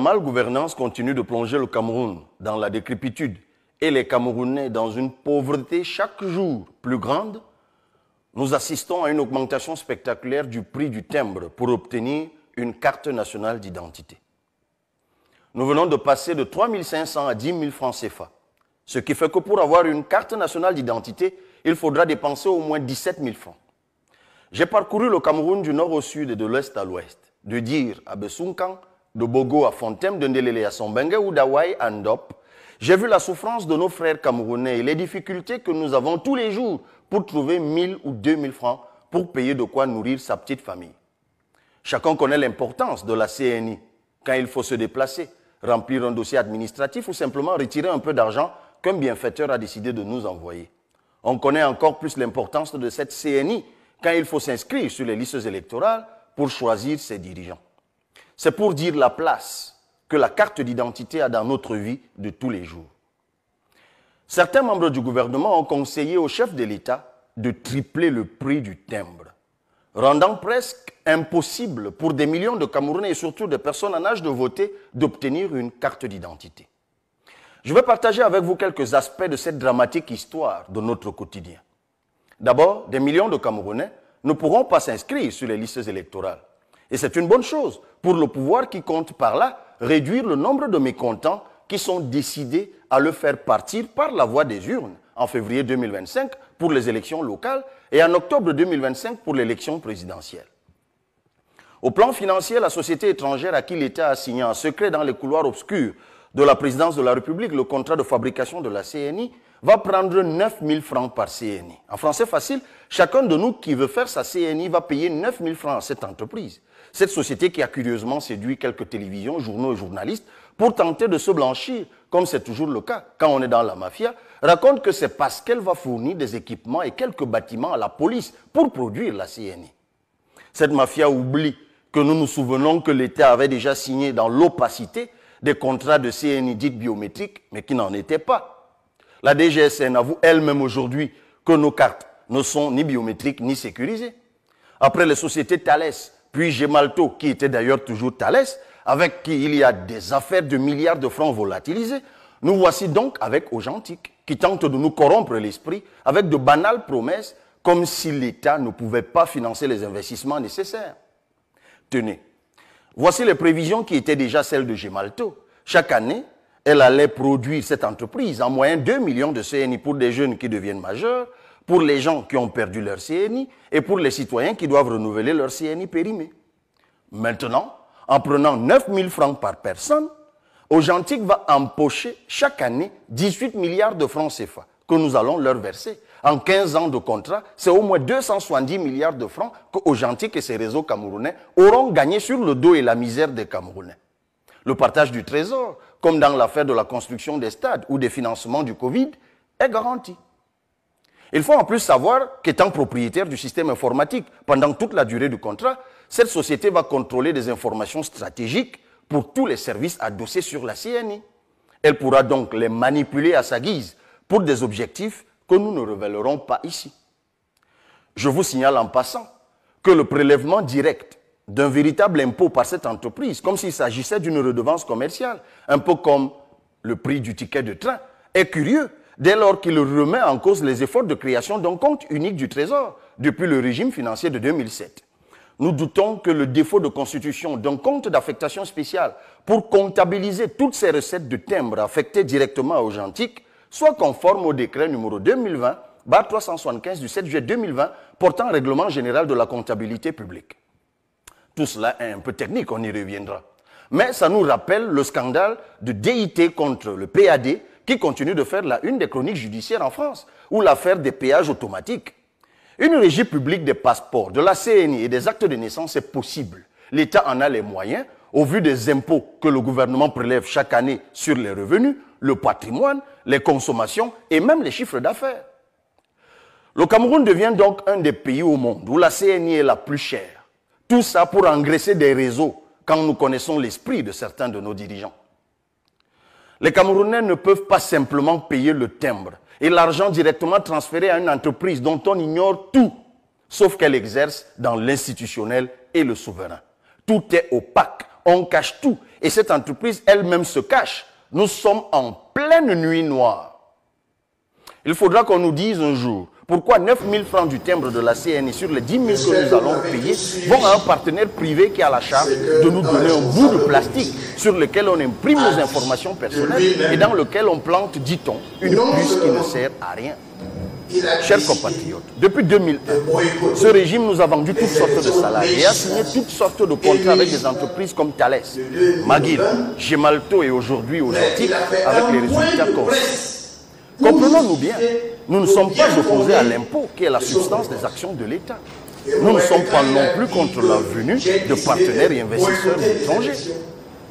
malgouvernance continue de plonger le Cameroun dans la décrépitude et les Camerounais dans une pauvreté chaque jour plus grande, nous assistons à une augmentation spectaculaire du prix du timbre pour obtenir une carte nationale d'identité. Nous venons de passer de 3 500 à 10 000 francs CFA, ce qui fait que pour avoir une carte nationale d'identité, il faudra dépenser au moins 17 000 francs. J'ai parcouru le Cameroun du nord au sud et de l'est à l'ouest, de Dir à Bessunkan, de Bogo à Fontem, de Ndelele à Sombengue ou d'Hawaï à Ndop. J'ai vu la souffrance de nos frères camerounais et les difficultés que nous avons tous les jours pour trouver 1 000 ou 2 000 francs pour payer de quoi nourrir sa petite famille. Chacun connaît l'importance de la CNI quand il faut se déplacer, remplir un dossier administratif ou simplement retirer un peu d'argent qu'un bienfaiteur a décidé de nous envoyer. On connaît encore plus l'importance de cette CNI quand il faut s'inscrire sur les listes électorales pour choisir ses dirigeants. C'est pour dire la place que la carte d'identité a dans notre vie de tous les jours. Certains membres du gouvernement ont conseillé au chef de l'État de tripler le prix du timbre, rendant presque impossible pour des millions de Camerounais et surtout des personnes en âge de voter d'obtenir une carte d'identité. Je vais partager avec vous quelques aspects de cette dramatique histoire de notre quotidien. D'abord, des millions de Camerounais ne pourront pas s'inscrire sur les listes électorales. Et c'est une bonne chose pour le pouvoir qui compte par là réduire le nombre de mécontents qui sont décidés à le faire partir par la voie des urnes en février 2025 pour les élections locales et en octobre 2025 pour l'élection présidentielle. Au plan financier, la société étrangère à qui l'État a signé en secret dans les couloirs obscurs de la présidence de la République le contrat de fabrication de la CNI va prendre 9 000 francs par CNI. En français facile, chacun de nous qui veut faire sa CNI va payer 9 000 francs à cette entreprise. Cette société qui a curieusement séduit quelques télévisions, journaux et journalistes pour tenter de se blanchir, comme c'est toujours le cas quand on est dans la mafia, raconte que c'est parce qu'elle va fournir des équipements et quelques bâtiments à la police pour produire la CNI. Cette mafia oublie que nous nous souvenons que l'État avait déjà signé dans l'opacité des contrats de CNI dites biométriques, mais qui n'en étaient pas. La DGSN avoue elle-même aujourd'hui que nos cartes ne sont ni biométriques ni sécurisées. Après les sociétés Thales, puis Gemalto, qui était d'ailleurs toujours Thales, avec qui il y a des affaires de milliards de francs volatilisés, nous voici donc avec Augentic, qui tente de nous corrompre l'esprit avec de banales promesses, comme si l'État ne pouvait pas financer les investissements nécessaires. Tenez, voici les prévisions qui étaient déjà celles de Gemalto. Chaque année, elle allait produire cette entreprise en moyenne 2 millions de CNI pour des jeunes qui deviennent majeurs, pour les gens qui ont perdu leur CNI et pour les citoyens qui doivent renouveler leur CNI périmé. Maintenant, en prenant 9 000 francs par personne, Augentic va empocher chaque année 18 milliards de francs CFA que nous allons leur verser. En 15 ans de contrat, c'est au moins 270 milliards de francs que Augentic et ses réseaux camerounais auront gagné sur le dos et la misère des Camerounais. Le partage du trésor, comme dans l'affaire de la construction des stades ou des financements du Covid, est garanti. Il faut en plus savoir qu'étant propriétaire du système informatique pendant toute la durée du contrat, cette société va contrôler des informations stratégiques pour tous les services adossés sur la CNI. Elle pourra donc les manipuler à sa guise pour des objectifs que nous ne révélerons pas ici. Je vous signale en passant que le prélèvement direct d'un véritable impôt par cette entreprise, comme s'il s'agissait d'une redevance commerciale, un peu comme le prix du ticket de train, est curieux dès lors qu'il remet en cause les efforts de création d'un compte unique du Trésor depuis le régime financier de 2007. Nous doutons que le défaut de constitution d'un compte d'affectation spéciale pour comptabiliser toutes ces recettes de timbres affectées directement à Augentic soit conforme au décret numéro 2020/375 du 7 juillet 2020 portant règlement général de la comptabilité publique. Tout cela est un peu technique, on y reviendra. Mais ça nous rappelle le scandale de DIT contre le PAD qui continue de faire la une des chroniques judiciaires en France, ou l'affaire des péages automatiques. Une régie publique des passeports, de la CNI et des actes de naissance est possible. L'État en a les moyens, au vu des impôts que le gouvernement prélève chaque année sur les revenus, le patrimoine, les consommations et même les chiffres d'affaires. Le Cameroun devient donc un des pays au monde où la CNI est la plus chère. Tout ça pour engraisser des réseaux quand nous connaissons l'esprit de certains de nos dirigeants. Les Camerounais ne peuvent pas simplement payer le timbre et l'argent directement transféré à une entreprise dont on ignore tout, sauf qu'elle exerce dans l'institutionnel et le souverain. Tout est opaque on cache tout. Et cette entreprise elle-même se cache. Nous sommes en pleine nuit noire. Il faudra qu'on nous dise un jour pourquoi 9 000 francs du timbre de la CNI sur les 10 000 que nous allons payer vont à un partenaire privé qui a la charge de nous donner un bout de plastique sur lequel on imprime nos informations personnelles et dans lequel on plante, dit-on, une puce qui ne sert à rien. Chers compatriotes, depuis 2001, ce régime nous a vendu toutes sortes de salariés et a signé toutes sortes de contrats avec des entreprises comme Thales, McGill, Gemalto et aujourd'hui Audatic avec les résultats corrects. Comprenons-nous bien, nous ne sommes pas opposés à l'impôt qui est la substance des actions de l'État. Nous ne sommes pas non plus contre la venue de partenaires et investisseurs étrangers.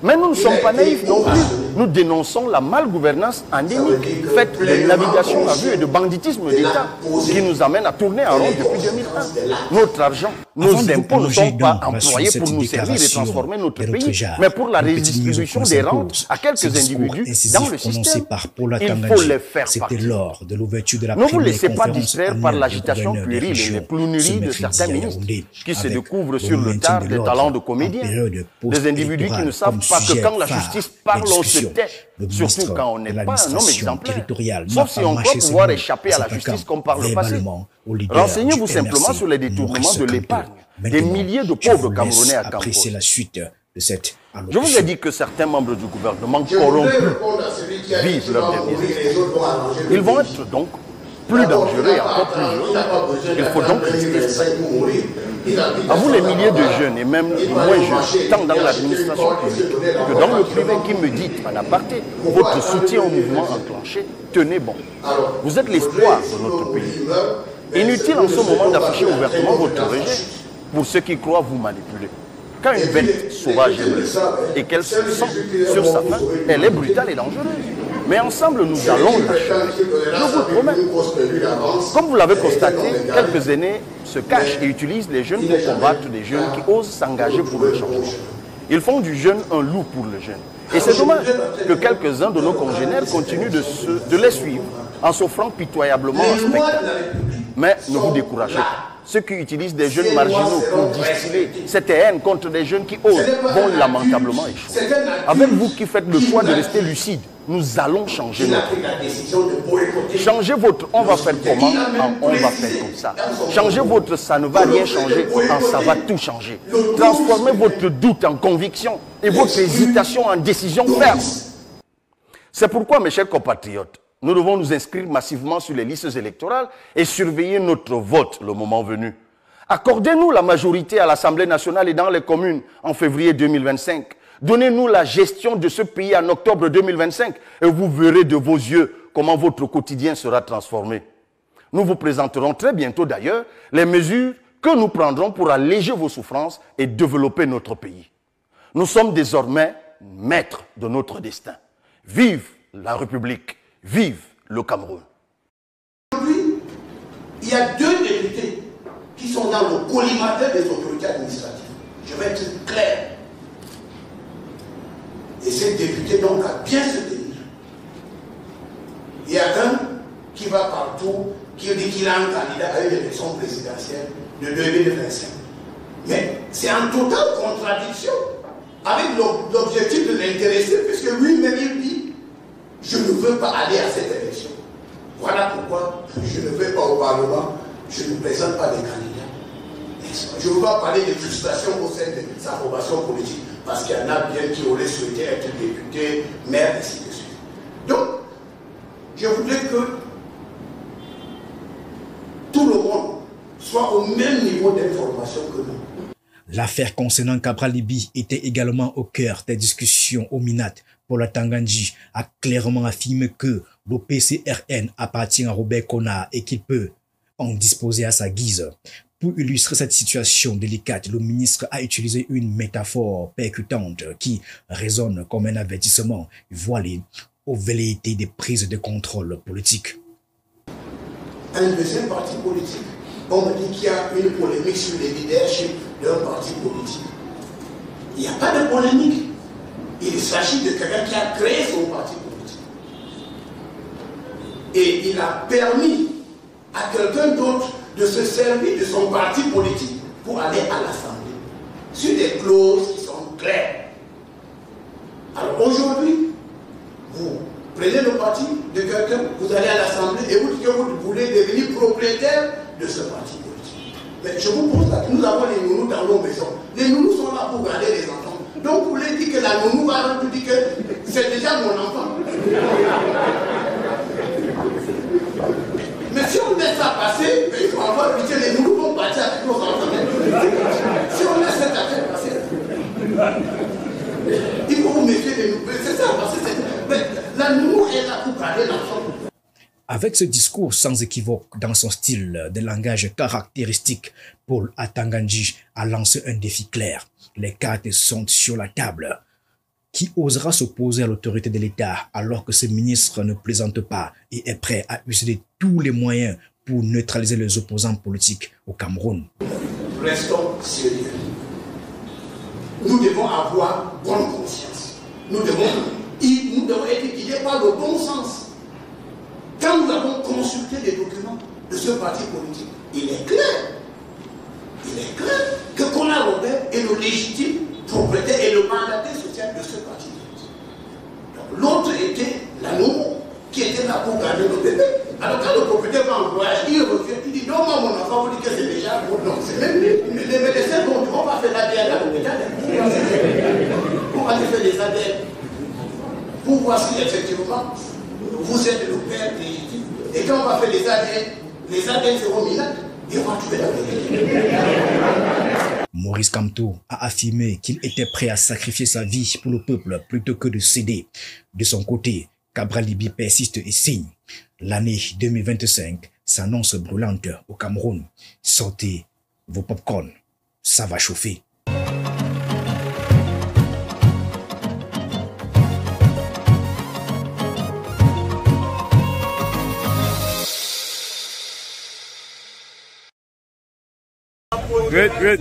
Mais nous ne sommes pas naïfs non plus. Nous dénonçons la malgouvernance endémique, faite de navigation à vue et de banditisme d'État, qui nous amène à tourner en rond depuis 2001. Notre argent, nos impôts ne sont pas employés pour nous servir et transformer notre pays, mais pour la redistribution des rentes à quelques individus dans le système. Il faut les faire partir. Ne vous laissez pas distraire par l'agitation puérile et les clowneries de certains ministres qui se découvrent sur le tard des talents de comédiens. Des individus qui ne savent pas que quand la justice parle, on se tait, surtout quand on n'est pas un homme exemplaire. Sauf si on croit pouvoir échapper à la justice comme par le passé. Renseignez-vous simplement sur les détournements de l'épargne des milliers de pauvres Camerounais à Cameroun. Je vous ai dit que certains membres du gouvernement corrompus vivent leur dernier espoir. Ils vont être donc plus dangereux et encore plus jeunes. Il faut donc rester stable. À vous les milliers de jeunes et même les moins jeunes, tant dans l'administration publique que dans le privé qui me dit en aparté, votre soutien au mouvement enclenché, tenez bon. Vous êtes l'espoir de notre pays. Inutile en ce moment d'afficher ouvertement votre rejet pour ceux qui croient vous manipuler. Quand une bête sauvage est blessée et qu'elle se sent sur sa faim, elle est brutale et dangereuse. Mais ensemble, nous allons l'achever. Je vous le promets. Comme vous l'avez constaté, quelques aînés se cachent et utilisent les jeunes pour combattre des jeunes qui osent s'engager pour le changement. Ils font du jeune un loup pour le jeune. Et c'est dommage que quelques-uns de nos congénères continuent de les suivre en s'offrant pitoyablement un spectacle. Mais ne vous découragez pas. Ceux qui utilisent des jeunes marginaux pour distiller cette haine contre des jeunes qui osent vont lamentablement échouer. Avec vous qui faites le choix de rester lucide, nous allons changer notre vie. Changez votre on va faire comment en on va faire comme ça. Changez votre ça ne va rien changer en ça va tout changer. Transformez votre doute en conviction et votre hésitation en décision ferme. C'est pourquoi, mes chers compatriotes, nous devons nous inscrire massivement sur les listes électorales et surveiller notre vote le moment venu. Accordez-nous la majorité à l'Assemblée nationale et dans les communes en février 2025. Donnez-nous la gestion de ce pays en octobre 2025 et vous verrez de vos yeux comment votre quotidien sera transformé. Nous vous présenterons très bientôt d'ailleurs les mesures que nous prendrons pour alléger vos souffrances et développer notre pays. Nous sommes désormais maîtres de notre destin. Vive la République! Vive le Cameroun. Aujourd'hui, il y a 2 députés qui sont dans le collimateur des autorités administratives. Je vais être clair. Et ces députés donc à bien se tenir. Il y a un qui va partout, qui dit qu'il a un candidat à une élection présidentielle de 2025. Mais c'est en totale contradiction avec l'objectif de l'intéresser, puisque lui-même il dit je ne veux pas aller à cette élection. Voilà pourquoi je ne vais pas au Parlement, je ne présente pas des candidats. Je ne veux pas parler de frustration au sein de sa formation politique, parce qu'il y en a bien qui auraient souhaité être députés, maires, ainsi de suite. Donc, je voudrais que tout le monde soit au même niveau d'information que nous. L'affaire concernant Cabral Libye était également au cœur des discussions au Minat. Paul Tangandji a clairement affirmé que l'OPCRN appartient à Robert Kona et qu'il peut en disposer à sa guise. Pour illustrer cette situation délicate, le ministre a utilisé une métaphore percutante qui résonne comme un avertissement voilé aux velléités des prises de contrôle politique. Un deuxième parti politique, on me dit qu'il y a une polémique sur les leaderships d'un parti politique. Il n'y a pas de polémique. Il s'agit de quelqu'un qui a créé son parti politique. Et il a permis à quelqu'un d'autre de se servir de son parti politique pour aller à l'Assemblée. Sur des clauses qui sont claires. Alors aujourd'hui, vous prenez le parti de quelqu'un, vous allez à l'Assemblée et vous dites que vous voulez devenir propriétaire de ce parti politique. Mais je vous pose là, nous avons les nounous dans nos maisons. Les nounous sont là pour garder les enfants. Donc vous voulez dire que la nounou va vous dire que c'est déjà mon enfant. Mais si on laisse ça passer, il faut avoir pitié, les nounous vont partir avec nos enfants. Si on laisse cette affaire passer, il faut vous méfier des nounous. C'est ça, parce que la nounou est là pour garder l'enfant. Avec ce discours sans équivoque dans son style de langage caractéristique, Paul Atanga Ndji a lancé un défi clair. Les cartes sont sur la table. Qui osera s'opposer à l'autorité de l'État alors que ce ministre ne plaisante pas et est prêt à user de tous les moyens pour neutraliser les opposants politiques au Cameroun? Restons sérieux. Nous devons avoir bonne conscience. Nous devons être guidés par le bon sens. Quand nous avons consulté les documents de ce parti politique, il est clair que Kona Robert est le légitime propriétaire et le mandataire social de ce parti politique. Donc l'autre était la nounou qui était là pour garder le bébé. Alors quand le propriétaire va en voyage, il revient, il dit non, moi mon enfant, vous dites que c'est déjà bon. Non, c'est même les médecins vont dire on va faire l'ADN à l'hôpital. On va faire des ADN pour voir si effectivement vous êtes le père légitime. Et quand on va faire les ADN seront minables et on va trouver la vérité. Maurice Kamto a affirmé qu'il était prêt à sacrifier sa vie pour le peuple plutôt que de céder. De son côté, Cabral Libye persiste et signe. L'année 2025 s'annonce brûlante au Cameroun. Sortez vos popcorn, ça va chauffer. Good.